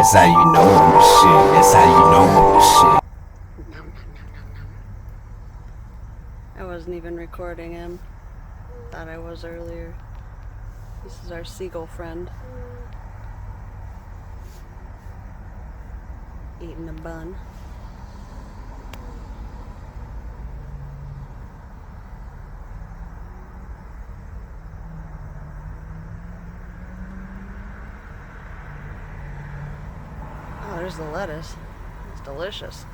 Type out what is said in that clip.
That's how you know I'm the shit. That's how you know I'm the shit. I wasn't even recording him. Thought I was earlier. This is our seagull friend. Eating a bun. Oh, there's the lettuce. It's delicious.